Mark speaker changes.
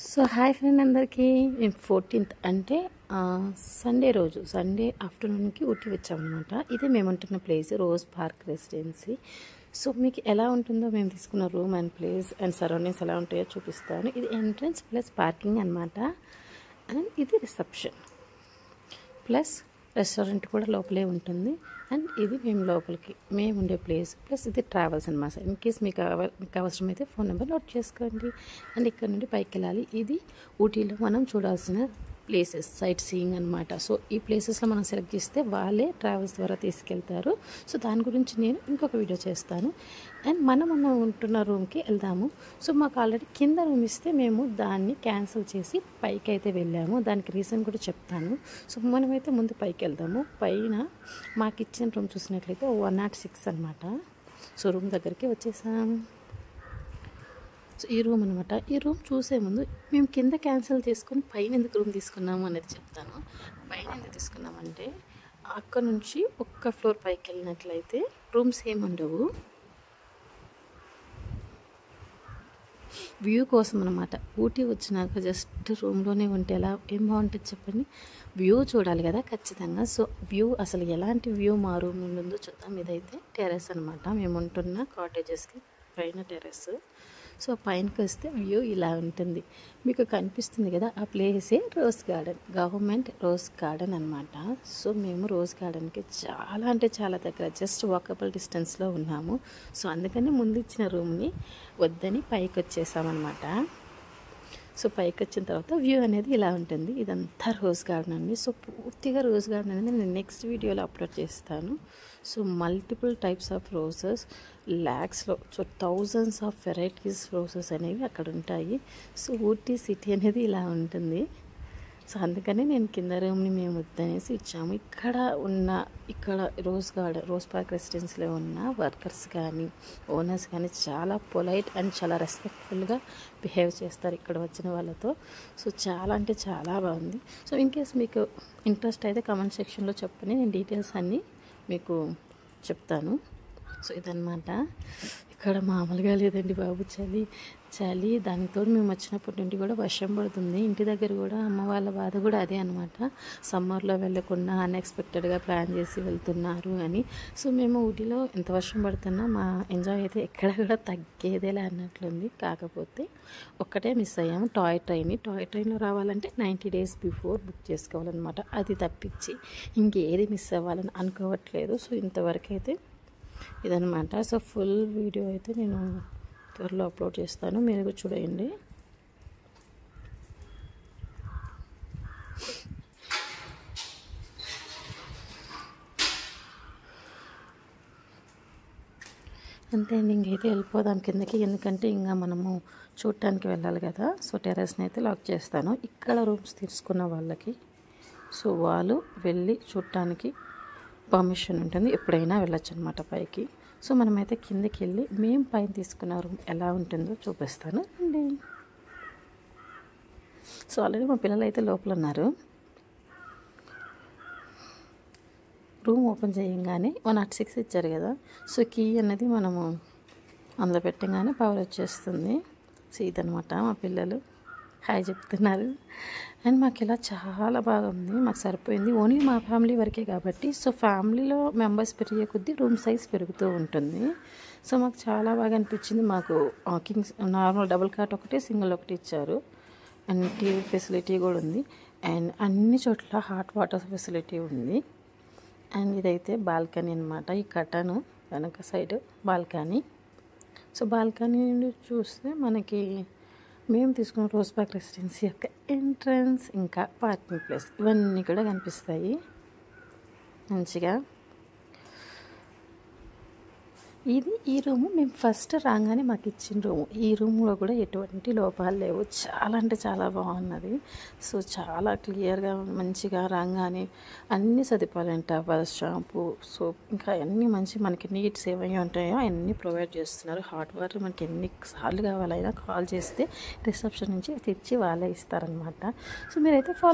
Speaker 1: So hi friend అందరికీ. నేను 14th అంటే సండే ఆఫ్టర్నూన్కి ఊటీ వచ్చామన్నమాట. ఇదే మేము ఉంటున్న place rose park residency. So మీకు ఎలా ఉంటుందో మేము తీసుకున్న room and place and surroundings ఎలా ఉంటాయో చూపిస్తాను. ఇది ఎంట్రన్స్ ప్లస్ పార్కింగ్ అనమాట. అండ్ ఇది రిసెప్షన్ ప్లస్ రెస్టారెంట్ కూడా లోపలే ఉంటుంది. అండ్ ఇది మేము ఉండే ప్లేస్ ప్లస్ ఇది ట్రావెల్స్ అనమాట. ఇన్ కేస్ మీకు అవసరమైతే ఫోన్ నెంబర్ నోట్ చేసుకోండి. అండ్ ఇక్కడ నుండి పైకి వెళ్ళాలి. ఇది ఊటీలో మనం చూడాల్సిన ప్లేసెస్ సైట్ సీయింగ్ అనమాట. సో ఈ ప్లేసెస్లో మనం సెలెక్ట్ చేస్తే వాళ్ళే ట్రావెల్స్ ద్వారా తీసుకెళ్తారు. సో దాని గురించి నేను ఇంకొక వీడియో చేస్తాను. అండ్ మనం ఉంటున్న రూమ్కి వెళ్దాము. సో మాకు ఆల్రెడీ కింద రూమ్ ఇస్తే మేము దాన్ని క్యాన్సిల్ చేసి పైకి అయితే వెళ్ళాము. దానికి రీజన్ కూడా చెప్తాను. సో మనమైతే ముందు పైకి వెళ్దాము. పైన మాకు ఇచ్చిన రూమ్ చూసినట్లయితే 106 అనమాట. సో రూమ్ దగ్గరికి వచ్చేసాము. సో ఈ రూమ్ అనమాట. ఈ రూమ్ చూసే ముందు మేము కింద క్యాన్సిల్ చేసుకొని పైన ఎందుకు రూమ్ తీసుకున్నాము అనేది చెప్తాను. పైన ఎందుకు తీసుకున్నామంటే అక్కడ నుంచి ఒక్క ఫ్లోర్ పైకి వెళ్ళినట్లయితే రూమ్స్ ఏమి ఉండవు. వ్యూ కోసం అనమాట. ఊటీ వచ్చినాక జస్ట్ రూమ్లోనే ఉంటే ఎలా ఏం బాగుంటుంది చెప్పండి. వ్యూ చూడాలి కదా ఖచ్చితంగా. సో వ్యూ అసలు ఎలాంటి వ్యూ మా రూమ్ ఉందో చూద్దాం. ఇదైతే టెర్రస్ అనమాట. మేము ఉంటున్న కాటేజెస్కి పైన టెర్రస్. సో పైనకి వస్తే వ్యూ ఇలా ఉంటుంది. మీకు కనిపిస్తుంది కదా, ఆ ప్లేసే rose garden, government rose garden అనమాట. సో మేము రోజ్ గార్డెన్కి చాలా అంటే చాలా దగ్గర, జస్ట్ వాకబుల్ డిస్టెన్స్లో ఉన్నాము. సో అందుకని ముందు ఇచ్చిన రూమ్ని వద్దని పైకి వచ్చేసామన్నమాట. సో పైకి వచ్చిన తర్వాత వ్యూ అనేది ఇలా ఉంటుంది. ఇదంతా రోజ్ గార్డెన్ అండి. సో పూర్తిగా రోజ్ గార్డెన్ అనేది నేను నెక్స్ట్ వీడియోలో అప్లోడ్ చేస్తాను. So multiple types of roses, ల్యాక్స్లో, so thousands of varieties roses అనేవి అక్కడ ఉంటాయి. సో ఊటీ సిటీ అనేది ఇలా ఉంటుంది. సో అందుకని నేను కింద రూమ్ని మేము వద్దనేసి ఇచ్చాము. ఇక్కడ రోజ్ పార్క్ రెసిడెన్సీలో ఉన్న వర్కర్స్ కానీ ఓనర్స్ కానీ చాలా పొలైట్ అండ్ చాలా రెస్పెక్ట్ఫుల్గా బిహేవ్ చేస్తారు ఇక్కడ వచ్చిన వాళ్ళతో. సో చాలా అంటే చాలా బాగుంది. సో ఇన్ కేస్ మీకు ఇంట్రెస్ట్ అయితే కామెంట్ సెక్షన్లో చెప్పని నేను డీటెయిల్స్ అన్నీ మీకు చెప్తాను. సో ఇదన్నమాట. ఇక్కడ మామూలుగా లేదండి బాబు, చలి దానితో మేము వచ్చినప్పటి నుండి కూడా వర్షం పడుతుంది. ఇంటి దగ్గర కూడా అమ్మ వాళ్ళ బాధ కూడా అదే అనమాట. సమ్మర్లో వెళ్ళకుండా అన్ఎక్స్పెక్టెడ్గా ప్లాన్ చేసి వెళ్తున్నారు అని. సో మేము ఊటీలో ఎంత వర్షం పడుతున్నా మా ఎంజాయ్ అయితే ఎక్కడ కూడా తగ్గేదేలే అన్నట్లుంది. కాకపోతే ఒక్కటే మిస్ అయ్యాము, టాయ్ ట్రైన్లో రావాలంటే 90 days బిఫోర్ బుక్ చేసుకోవాలన్నమాట. అది తప్పించి ఇంకేది మిస్ అవ్వాలని అనుకోవట్లేదు. సో ఇంతవరకు అయితే ఇదనమాట. సో ఫుల్ వీడియో అయితే నేను త్వరలో అప్లోడ్ చేస్తాను, మీరు చూడండి. అంతే అండి, ఇంకైతే వెళ్ళిపోదాం కిందకి. ఎందుకంటే ఇంకా మనము చూడటానికి వెళ్ళాలి కదా. సో టెర్రస్ని అయితే లాక్ చేస్తాను. ఇక్కడ రూమ్స్ తీసుకున్న వాళ్ళకి సో వాళ్ళు వెళ్ళి చూడటానికి పర్మిషన్ ఉంటుంది, ఎప్పుడైనా వెళ్ళొచ్చు అనమాట పైకి. సో మనమైతే కిందకి వెళ్ళి మేము పైన తీసుకున్న రూమ్ ఎలా ఉంటుందో చూపిస్తాను అండి. సో ఆల్రెడీ మా పిల్లలు అయితే లోపల ఉన్నారు. రూమ్ ఓపెన్ చేయగానే 106 ఇచ్చారు కదా. సో కీ అనేది మనము అందులో పెట్టగానే పవర్ వచ్చేస్తుంది. సో ఇదనమాట. మా పిల్లలు హాయ్ చెప్తున్నారు. అండ్ మాకు ఇలా చాలా బాగా ఉంది, మాకు సరిపోయింది. ఓన్లీ మా ఫ్యామిలీ వరకే కాబట్టి సో ఫ్యామిలీలో మెంబర్స్ పెరిగే కొద్దీ రూమ్ సైజ్ పెరుగుతూ ఉంటుంది. సో మాకు చాలా బాగా అనిపించింది. మాకు కింగ్స్ నార్మల్ డబుల్ కాట్ ఒకటి, సింగిల్ ఒకటి ఇచ్చారు. అండ్ టీవీ ఫెసిలిటీ కూడా ఉంది. అండ్ అన్ని చోట్ల హాట్ వాటర్ ఫెసిలిటీ ఉంది. అండ్ ఇదైతే బాల్కనీ అనమాట. ఈ కటను వెనక సైడ్ బాల్కనీ. సో బాల్కనీ నుండి చూస్తే మనకి మేము తీసుకున్న రోజ్ పార్క్ రెసిడెన్సీ యొక్క ఎంట్రన్స్ ఇంకా పార్కింగ్ ప్లేస్ ఇవన్నీ కూడా కనిపిస్తాయి మంచిగా. ఈ రూము మేము ఫస్ట్ రాగానే మాకు ఇచ్చిన రూము. ఈ రూమ్లో కూడా ఎటువంటి లోపాలు లేవు, చాలా అంటే చాలా బాగున్నది. సో చాలా క్లియర్గా మంచిగా రాగానే అన్ని సదుపాయాలు, టవల్స్, షాంపూ, సోప్ ఇంకా అన్నీ మనకి నీడ్స్ ఏవైనా ఉంటాయో అన్నీ ప్రొవైడ్ చేస్తున్నారు. హాట్ వాటర్ మనకి ఎన్నిసార్లు కావాలైనా కాల్ చేస్తే రిసెప్షన్ నుంచి తెచ్చి వాళ్ళే ఇస్తారనమాట. సో మీరైతే ఫాలో